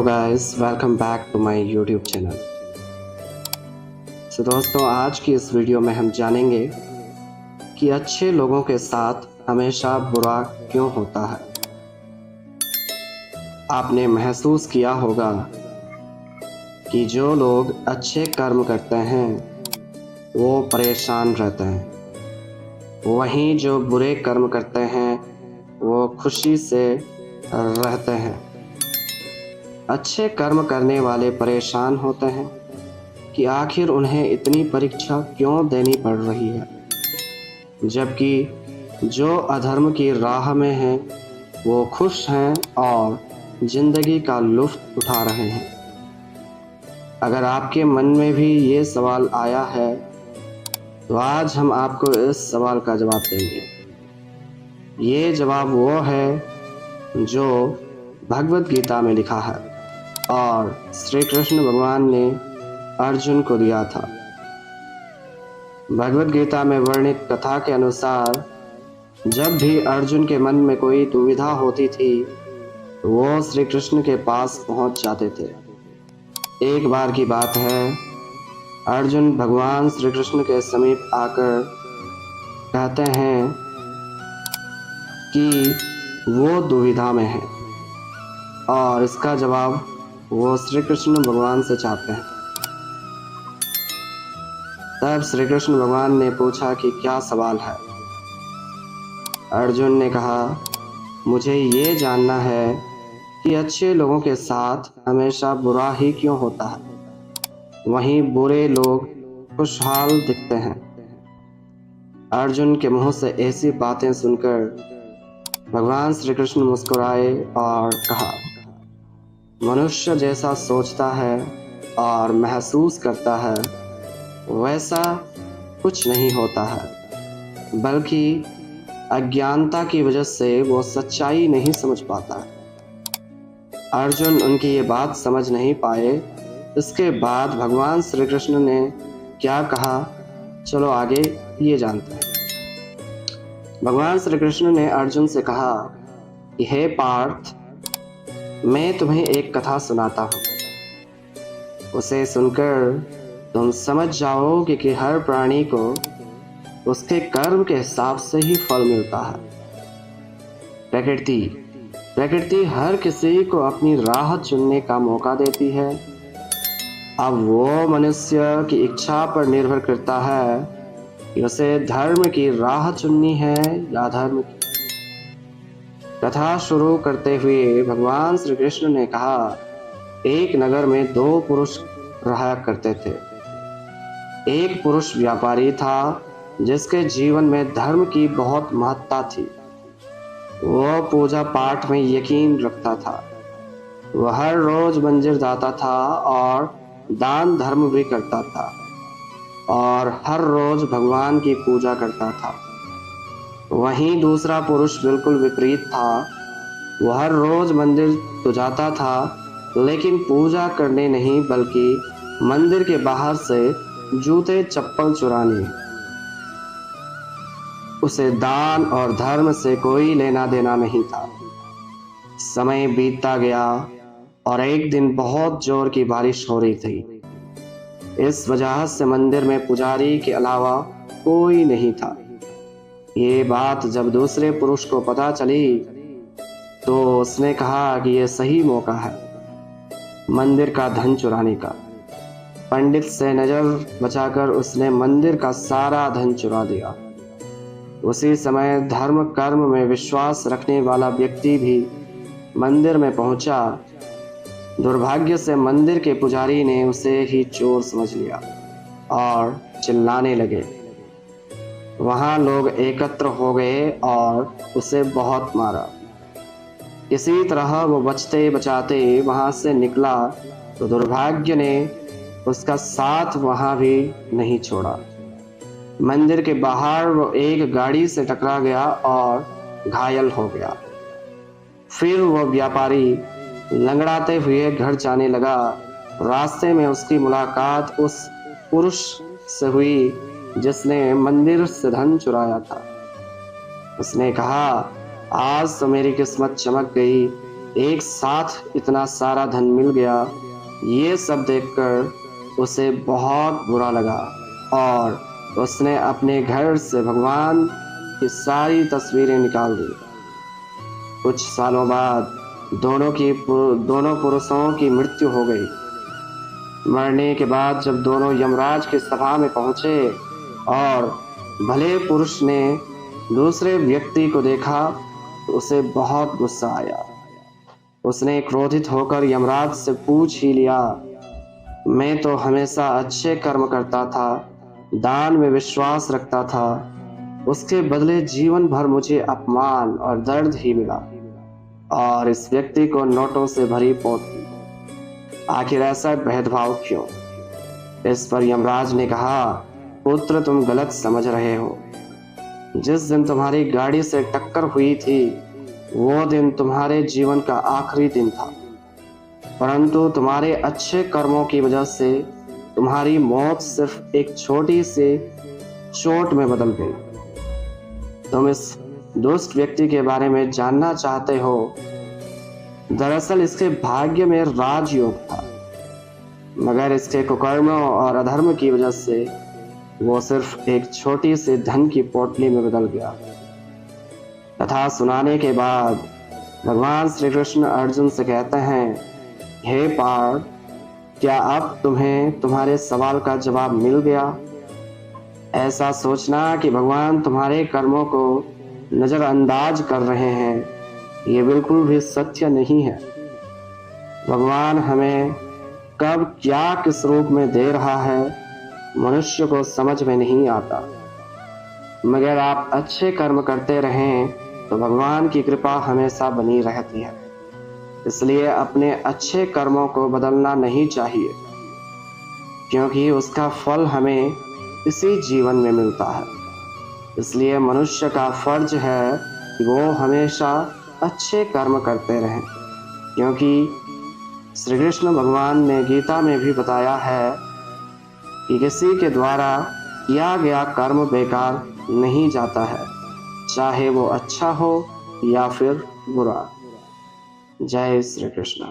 Guys, welcome back to my YouTube channel. दोस्तों, आज की इस वीडियो में हम जानेंगे कि अच्छे लोगों के साथ हमेशा बुरा क्यों होता है। आपने महसूस किया होगा कि जो लोग अच्छे कर्म करते हैं वो परेशान रहते हैं, वहीं जो बुरे कर्म करते हैं वो खुशी से रहते हैं। अच्छे कर्म करने वाले परेशान होते हैं कि आखिर उन्हें इतनी परीक्षा क्यों देनी पड़ रही है, जबकि जो अधर्म की राह में हैं वो खुश हैं और जिंदगी का लुत्फ उठा रहे हैं। अगर आपके मन में भी ये सवाल आया है तो आज हम आपको इस सवाल का जवाब देंगे। ये जवाब वो है जो भगवत गीता में लिखा है और श्री कृष्ण भगवान ने अर्जुन को दिया था। भगवत गीता में वर्णित कथा के अनुसार जब भी अर्जुन के मन में कोई दुविधा होती थी तो वो श्री कृष्ण के पास पहुंच जाते थे। एक बार की बात है, अर्जुन भगवान श्री कृष्ण के समीप आकर कहते हैं कि वो दुविधा में है और इसका जवाब वो श्री कृष्ण भगवान से चाहते हैं। तब श्री कृष्ण भगवान ने पूछा कि क्या सवाल है। अर्जुन ने कहा, मुझे ये जानना है कि अच्छे लोगों के साथ हमेशा बुरा ही क्यों होता है, वहीं बुरे लोग खुशहाल दिखते हैं। अर्जुन के मुंह से ऐसी बातें सुनकर भगवान श्री कृष्ण मुस्कुराए और कहा, मनुष्य जैसा सोचता है और महसूस करता है वैसा कुछ नहीं होता है, बल्कि अज्ञानता की वजह से वो सच्चाई नहीं समझ पाता है। अर्जुन उनकी ये बात समझ नहीं पाए। इसके बाद भगवान श्री कृष्ण ने क्या कहा, चलो आगे ये जानते हैं। भगवान श्री कृष्ण ने अर्जुन से कहा कि हे पार्थ, मैं तुम्हें एक कथा सुनाता हूँ। उसे सुनकर तुम समझ जाओगे कि हर प्राणी को उसके कर्म के हिसाब से ही फल मिलता है। प्रकृति हर किसी को अपनी राह चुनने का मौका देती है। अब वो मनुष्य की इच्छा पर निर्भर करता है कि उसे धर्म की राह चुननी है या अधर्म की। कथा शुरू करते हुए भगवान श्री कृष्ण ने कहा, एक नगर में दो पुरुष रहा करते थे। एक पुरुष व्यापारी था जिसके जीवन में धर्म की बहुत महत्ता थी। वह पूजा पाठ में यकीन रखता था। वह हर रोज मंदिर जाता था और दान धर्म भी करता था और हर रोज भगवान की पूजा करता था। वहीं दूसरा पुरुष बिल्कुल विपरीत था। वह हर रोज मंदिर तो जाता था, लेकिन पूजा करने नहीं बल्कि मंदिर के बाहर से जूते चप्पल चुराने। उसे दान और धर्म से कोई लेना देना नहीं था। समय बीतता गया और एक दिन बहुत जोर की बारिश हो रही थी। इस वजह से मंदिर में पुजारी के अलावा कोई नहीं था। ये बात जब दूसरे पुरुष को पता चली तो उसने कहा कि यह सही मौका है मंदिर का धन चुराने का। पंडित से नजर बचाकर उसने मंदिर का सारा धन चुरा दिया। उसी समय धर्म कर्म में विश्वास रखने वाला व्यक्ति भी मंदिर में पहुंचा। दुर्भाग्य से मंदिर के पुजारी ने उसे ही चोर समझ लिया और चिल्लाने लगे। वहां लोग एकत्र हो गए और उसे बहुत मारा। किसी तरह वो बचते बचाते वहां से निकला तो दुर्भाग्य ने उसका साथ वहां भी नहीं छोड़ा। मंदिर के बाहर वो एक गाड़ी से टकरा गया और घायल हो गया। फिर वो व्यापारी लंगड़ाते हुए घर जाने लगा। रास्ते में उसकी मुलाकात उस पुरुष से हुई जिसने मंदिर से धन चुराया था। उसने कहा, आज तो मेरी किस्मत चमक गई, एक साथ इतना सारा धन मिल गया, ये सब देखकर उसे बहुत बुरा लगा और उसने अपने घर से भगवान की सारी तस्वीरें निकाल दी। कुछ सालों बाद दोनों पुरुषों की मृत्यु हो गई। मरने के बाद जब दोनों यमराज की सभा में पहुंचे और भले पुरुष ने दूसरे व्यक्ति को देखा तो उसे बहुत गुस्सा आया। उसने क्रोधित होकर यमराज से पूछ ही लिया, मैं तो हमेशा अच्छे कर्म करता था, दान में विश्वास रखता था, उसके बदले जीवन भर मुझे अपमान और दर्द ही मिला और इस व्यक्ति को नोटों से भरी पोटली। आखिर ऐसा भेदभाव क्यों? इस पर यमराज ने कहा, पुत्र तुम गलत समझ रहे हो। जिस दिन तुम्हारी गाड़ी से टक्कर हुई थी वो दिन तुम्हारे जीवन का आखिरी दिन था, परंतु तुम्हारे अच्छे कर्मों की वजह से तुम्हारी मौत सिर्फ एक छोटी सी चोट में बदल गई। तुम इस दुष्ट व्यक्ति के बारे में जानना चाहते हो। दरअसल इसके भाग्य में राजयोग था, मगर इसके कुकर्मों और अधर्म की वजह से वो सिर्फ एक छोटी सी धन की पोटली में बदल गया। कथा सुनाने के बाद भगवान श्री कृष्ण अर्जुन से कहते हैं, हे पार्थ, क्या अब तुम्हें तुम्हारे सवाल का जवाब मिल गया? ऐसा सोचना कि भगवान तुम्हारे कर्मों को नजरअंदाज कर रहे हैं, ये बिल्कुल भी सत्य नहीं है। भगवान हमें कब क्या किस रूप में दे रहा है मनुष्य को समझ में नहीं आता, मगर आप अच्छे कर्म करते रहें तो भगवान की कृपा हमेशा बनी रहती है। इसलिए अपने अच्छे कर्मों को बदलना नहीं चाहिए, क्योंकि उसका फल हमें इसी जीवन में मिलता है। इसलिए मनुष्य का फर्ज है कि वो हमेशा अच्छे कर्म करते रहें, क्योंकि श्री कृष्ण भगवान ने गीता में भी बताया है कि किसी के द्वारा किया गया कर्म बेकार नहीं जाता है, चाहे वो अच्छा हो या फिर बुरा। जय श्री कृष्ण।